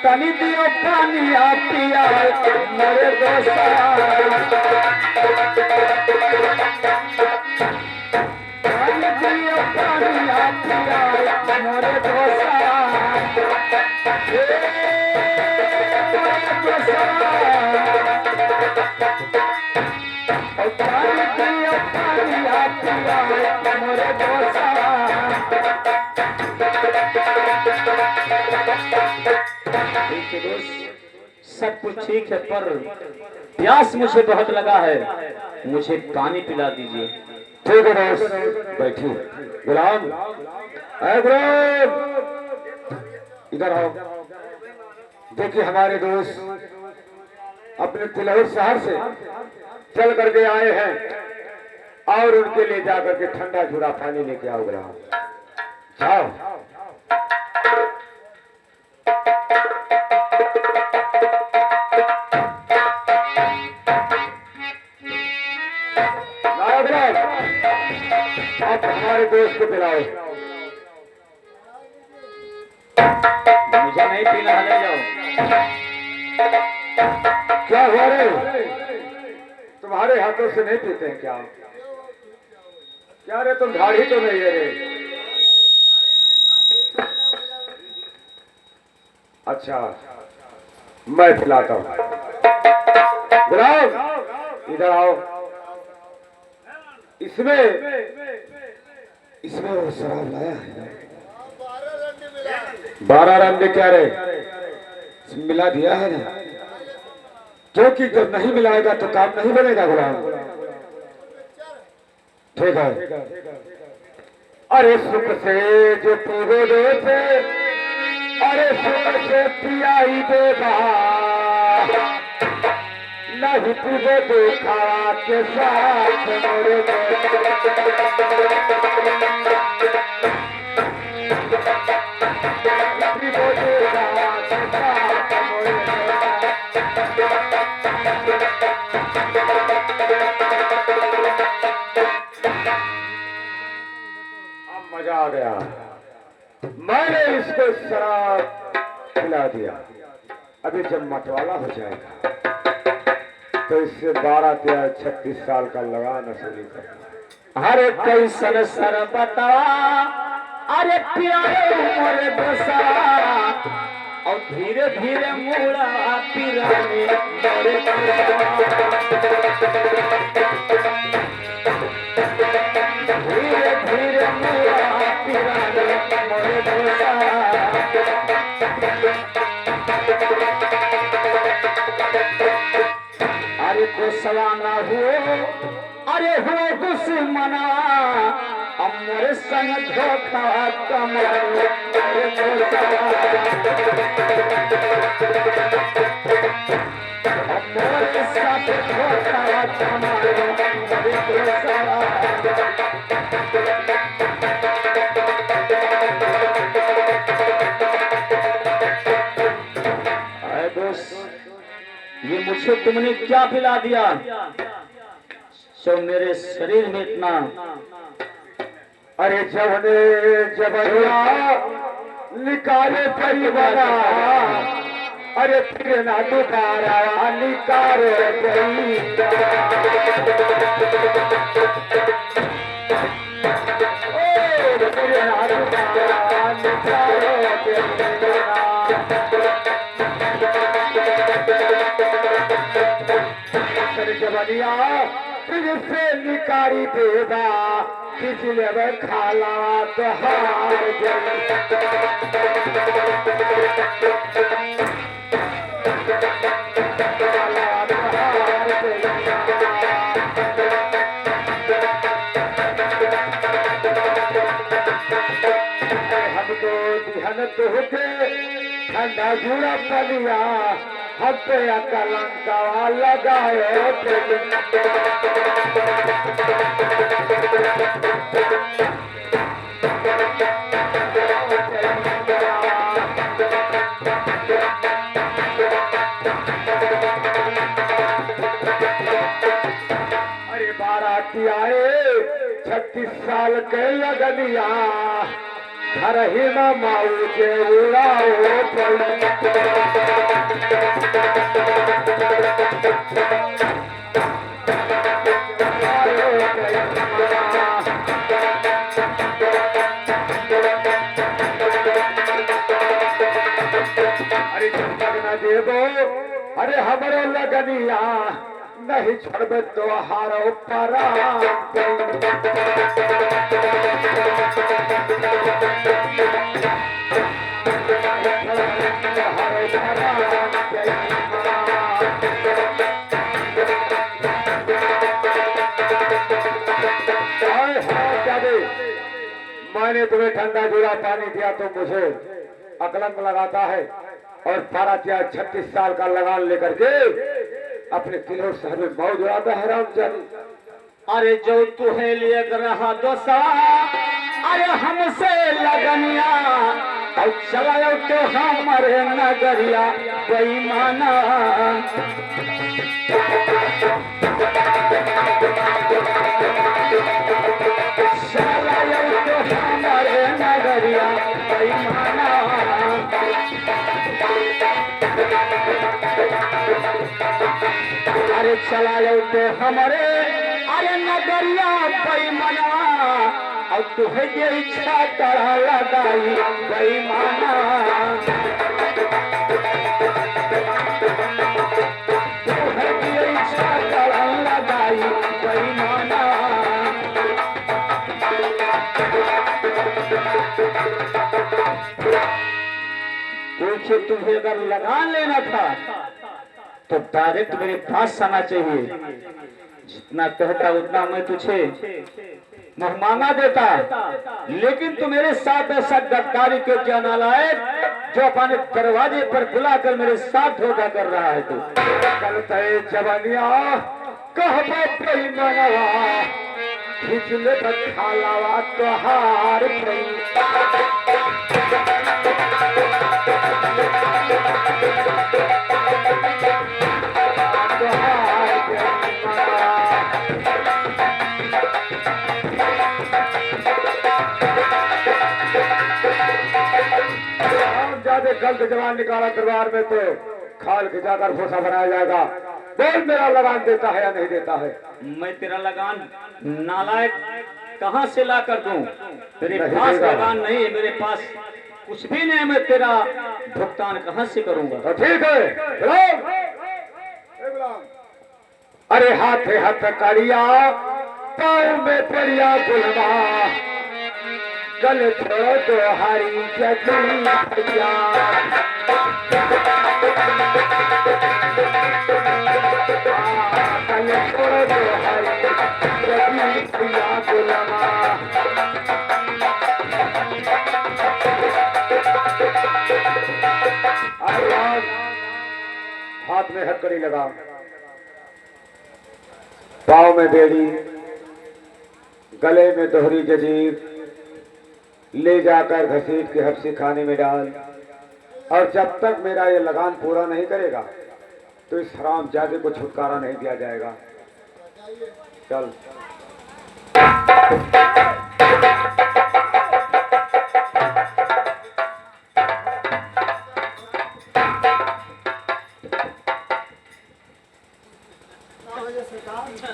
तनी दियो पानी आ पिया मोरे दोसा तनी दियो पानी आ पिया मोरे दोसा तनी दियो पानी आ पिया मोरे दोसा सब कुछ ठीक है पर प्यास मुझे बहुत लगा है, मुझे पानी पिला दीजिए। ठीक है दोस्त, बैठिए। गुलाम, अरे गुलाम, इधर आओ। देखिए हमारे दोस्त अपने तिलौर शहर से चल करके आए हैं और उनके लिए जाकर के ठंडा जुड़ा पानी लेके आओ। गुलाम जाओ। आप हमारे दोस्त को पिलाओ। मुझे नहीं पीना, ले जाओ। क्या हुआ रे? तुम्हारे हाथों से नहीं पीते हैं क्या? क्या रे, तुम ढाढ़ी तो नहीं है रे? अच्छा, मैं पिलाता हूँ। गुलाम इधर आओ। इसमें वो शराब लाया है। 12 रंडे क्या रे? मिला दिया है ना, क्योंकि जब नहीं मिलाएगा तो काम नहीं बनेगा। गुलाम ठीक है। अरे सुख से जो पीवे दे से, अरे सुख से पियाई देगा, नहीं पीवे देखा के साथ मोरे मजा आ गया। मैंने इसको शराब पिला दिया। अभी जब मतवाला हो जाएगा तो इससे 12-13-36 साल का लगान असली करना। अरे कैसन सर बतावा, अरे प्यारे मोरे दोसा और धीरे धीरे मुड़ा पिराने मोरे धीरे धीरे मुड़ा पिराने मोरे दोसा। अरे दोसवाना हुओ, अरे हुओ दुश्मना अमर संग धोखा कमाए अमर साथ धोखा कमाए ये मुझे तुमने क्या पिला दिया जो मेरे शरीर में इतना? अरे जवने जबरिया निकाले परिवारा, अरे फिर ना दोबारा निकाले जबरिया फिर से निकारी देगा, पिछले खाला तो हार हम तो दिहन तो होके ठंडा जुड़ा पलिया, हम पे कलंका लगाए अरे बाराती आए 36 साल के लगनिया, हर हिमा माऊ के उड़ाओ अरे चंपक न देवो अरे हमारे लगनिया नहीं छोड़ तो हारो परा मैंने तुम्हें ठंडा जुड़ा पानी दिया तो मुझे अकलंक लगाता है और 36 साल का लगान लेकर के अपने किलो शहर में मौज उड़ाता है रामचंद्र। अरे जो तुहे लिए रहा दोसा अरे हमसे लगनिया और चलाओ तो हमारे नगरिया बेईमाना चलाओ तो हमारे नगरिया बेईमाना अरे चलाओ तो हमारे अरे नगरिया बेईमाना और तुहे ये इच्छा करा लगाई बेईमाना तुहे ये इच्छा करा लगाई बेईमाना देखिए तुम्हें अगर लगान लेना था तो डायरेक्ट मेरे पास आना चाहिए। जितना कहता उतना मैं तुझे मुहमाना देता, लेकिन तू मेरे साथ ऐसा गद्दारी क्यों क्या नालायक जो अपने दरवाजे पर बुलाकर मेरे साथ धोखा कर रहा है तू। चलते जवानिया कह मनवा खिचले खालावा तो हार गलत जवान निकाला दरबार में तो खाल खिंचाकर भूसा बनाया जाएगा। बोल मेरा लगान देता है या नहीं देता है? मैं तेरा लगान नालायक कहां से ला कर दूं? तेरे पास लगान नहीं है, मेरे पास कुछ भी नहीं, मैं तेरा भुगतान कहां से करूंगा? तो ठीक है अरे हाथ हाथ करिया पाँव में परिया गुलवा गले छोड़ो तो हरी जगी भैया गले छोड़ो तो हरी जगी भैया गुलवा हाथ में हथकड़ी लगा, पाँव में बेड़ी, गले में दोहरी जंजीर, ले जाकर घसीट के हफ्सी खाने में डाल। और जब तक मेरा ये लगान पूरा नहीं करेगा तो इस हरामजादे को छुटकारा नहीं दिया जाएगा। चल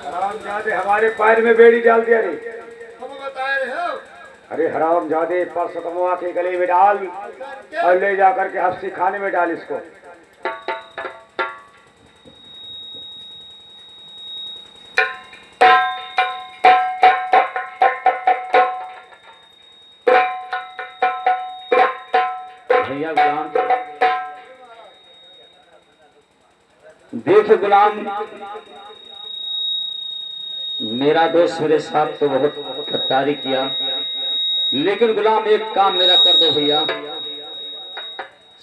हरामजादे हमारे पैर में बेड़ी डाल दिया रे। अरे हरामजादे पर्स कमवा के गले में डाल और ले जाकर के हफ्सी खाने में डाल इसको। भैया गुलाम, देख गुलाम, मेरा दोस्त मेरे साथ तो बहुत गद्दारी किया, लेकिन गुलाम एक काम मेरा कर दो भैया।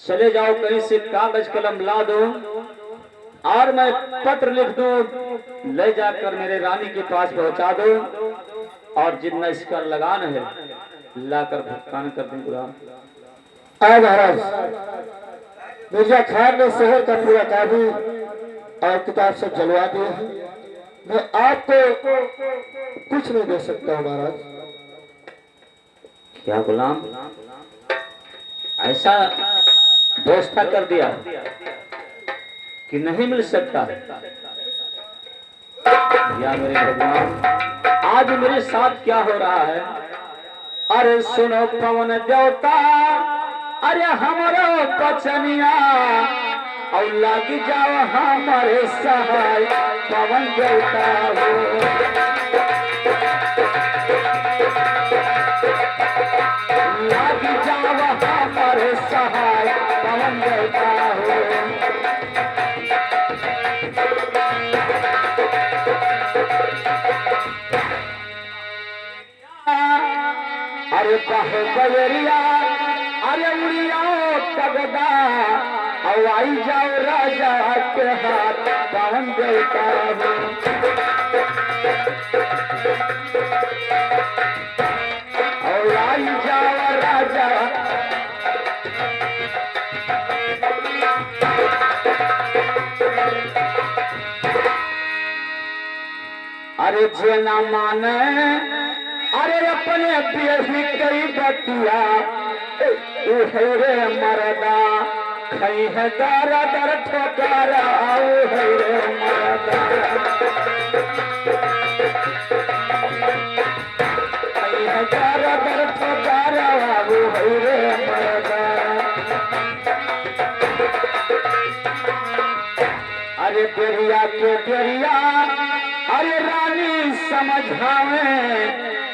चले जाओ कहीं से कागज कलम ला दो और मैं पत्र लिख दो, ले जाकर मेरे रानी के पास पहुंचा दो और जितना इसका लगान है लाकर भुगतान कर दें गुलाम। महाराज, मिर्जा खान ने शहर का पूरा काबू और किताब सब जलवा दिए हैं। मैं आपको कुछ नहीं दे सकता हूँ महाराज। क्या गुलाम, ऐसा व्यवस्था कर दिया कि नहीं मिल सकता? या मेरे भगवान, आज मेरे साथ क्या हो रहा है? अरे सुनो पवन देवता, अरे हमारो बचनिया और लग जाओ हमारे सहाय पवन देवता हो। लग जाओ हमारे सहाय पवन देवता हो। अरे बाहो बजरिया, अरे उड़ियाओ तगदा, और आई जाओ राजा के हाथ पवन देवता हो। और आई जाओ राजा, अरे जे ना माने, अरे अपने बेही कई बतिया, रे मरदा खई है दर दर ठोकरा, है रे मरदा खई है दर दर ठोकरा, है रे मरदा। अरे बेरिया के बेरिया, अरे रानी समझावे,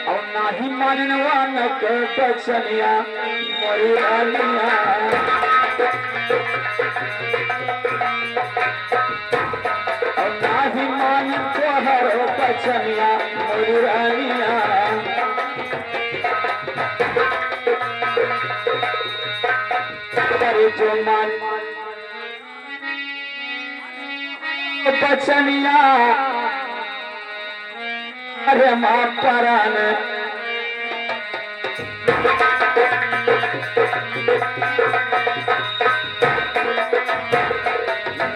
और नाही मानवान के बचनिया मोरी रानिया। और नाही मान तोहर बचनिया मोरी रानिया। अरे जो मान बचनिया, अरे माँ परान,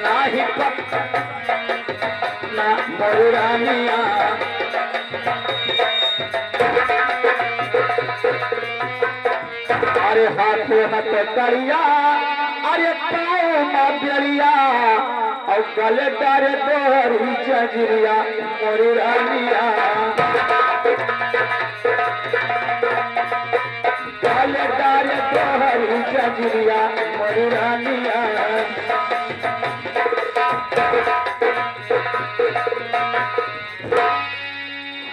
नाही ना मोरानिया। अरे हाथे हाथ करिया, अरे पाओ माँ बेरिया, और गले डारे दोहरी जजरिया मोरी रानिया। गले डारे दोहरी जजरिया मोरी रानिया।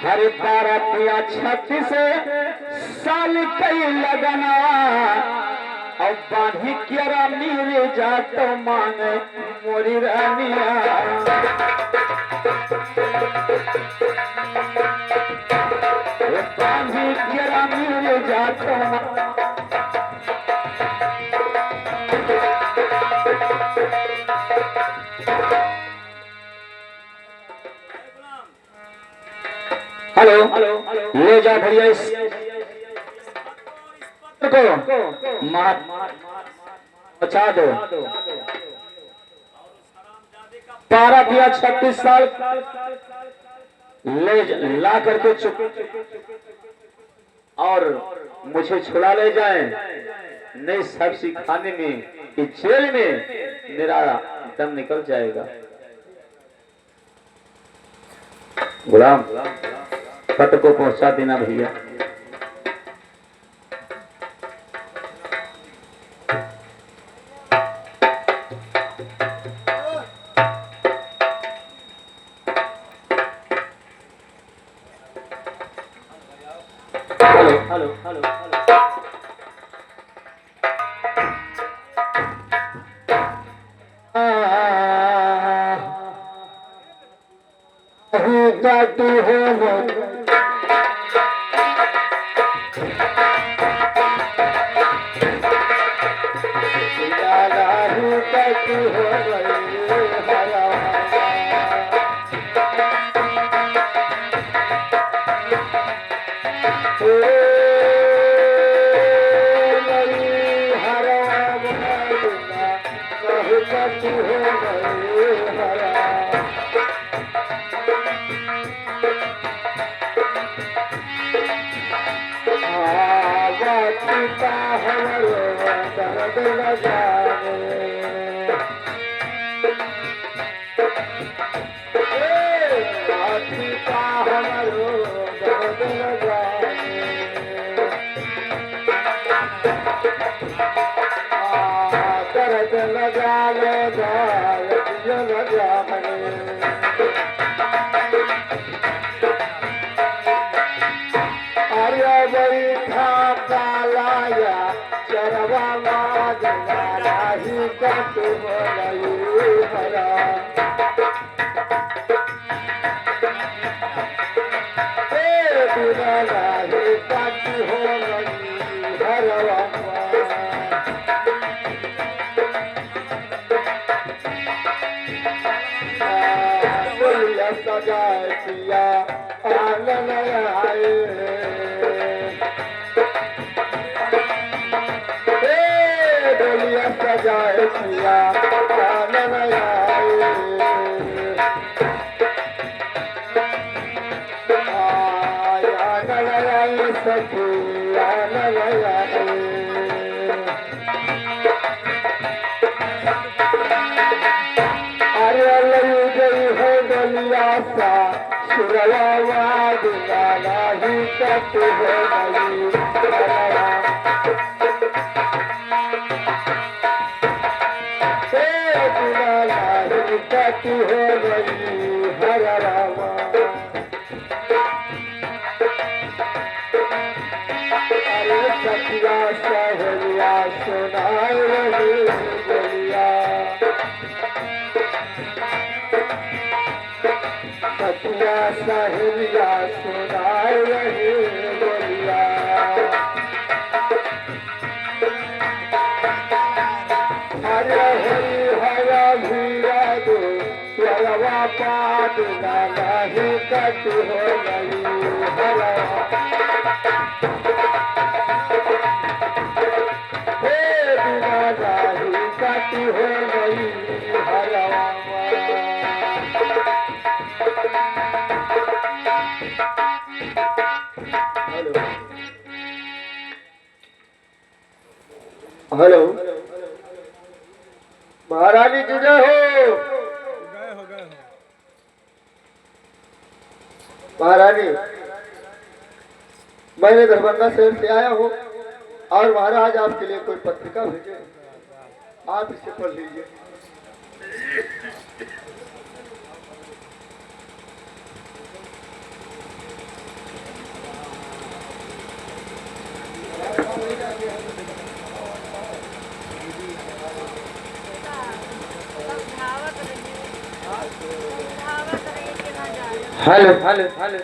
हरे 12-36 साल कई लगना, और बांधी केरा मेरे जात मांगे मोरी रानिया। बांधी केरा मेरे जात हेलो, ले जा भैया इस को मार बचा दो। 12-36 साल ले ला करके चुप, और मुझे छुड़ा ले जाए, नहीं सब सिखाने में, इस जेल में मेरा दम निकल जाएगा। गुलाम, पट को पहुंचा देना भैया। हेलो हेलो जाती हो पिता हमरो दर्द न जाने पिता हमरो दर्द न जाने दर्द न जाने न जाने अरे बैठा कालाया चरवा मादना ही कट हो गई हरा बिना ही कट हो गई हरवा बोलिया सजाए पिया आंगन आए बोलिया सजाए पिया आंगन आए आंगन आए सखी आंगन आए अरे लई गई है गलिया सा सुरवा दिलाना ही कट हो गई दिलाना ही कट हो गई हर रामा अरे सखिया सहेलिया सुनाए रही गलिया सखिया सहेलिया सुनाए रही गलिया हरे हरि हरा भीरा दो चलवा पाद नहीं कट हो गई हरा बिना नहीं कट हो गई हरा हेलो महारानी जी जय हो महारानी मैंने दरभंगा शहर से आया हूँ और महाराज आपके लिए कोई पत्रिका भेजे आप इसे पढ़ लीजिए हेलो हेलो हेलो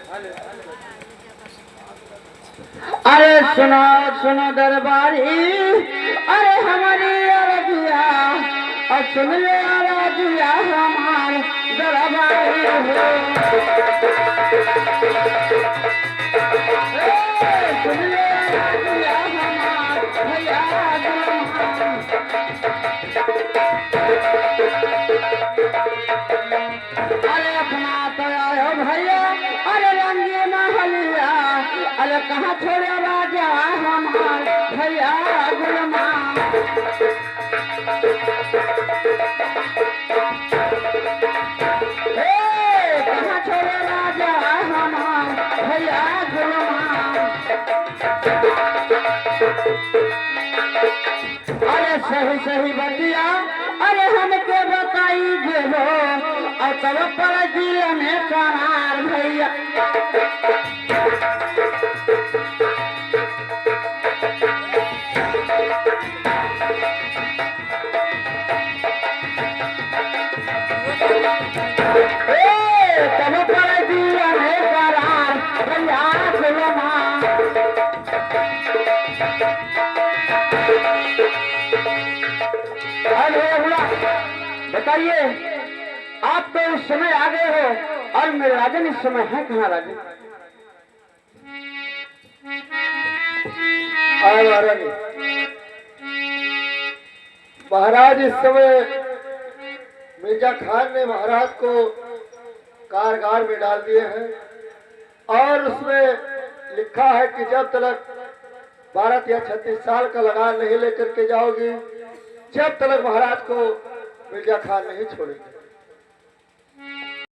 अरे सुनो सुनो दरबारी अरे हमारी अरजिया और सुन ले अरजिया हमार दरबारी हो सुन ले अरजिया हमार भैया अरे अपना तो आयो भैया अरे रंगे महलिया अरे कहाँ छोड़े राजा हमार भैया गुलमा कहाँ छोड़े राजा हमार भैया गुलमा अरे सही सही बतिया अरे हमके बताई जेबो और तब पर जिले में करार भैया तब पर जिले में करार भैया गुलमा बताइए आप तो उस समय आ गए हो और मेरे राजन इस समय है कहाँ राजन? महाराज इस समय मिर्जा खान ने महाराज को कारगार में डाल दिए हैं और उसमें लिखा है कि जब तक 12 या 36 साल का लगान नहीं लेकर के जाओगी, जब तक महाराज को मिर्जा खान नहीं छोड़ेंगे।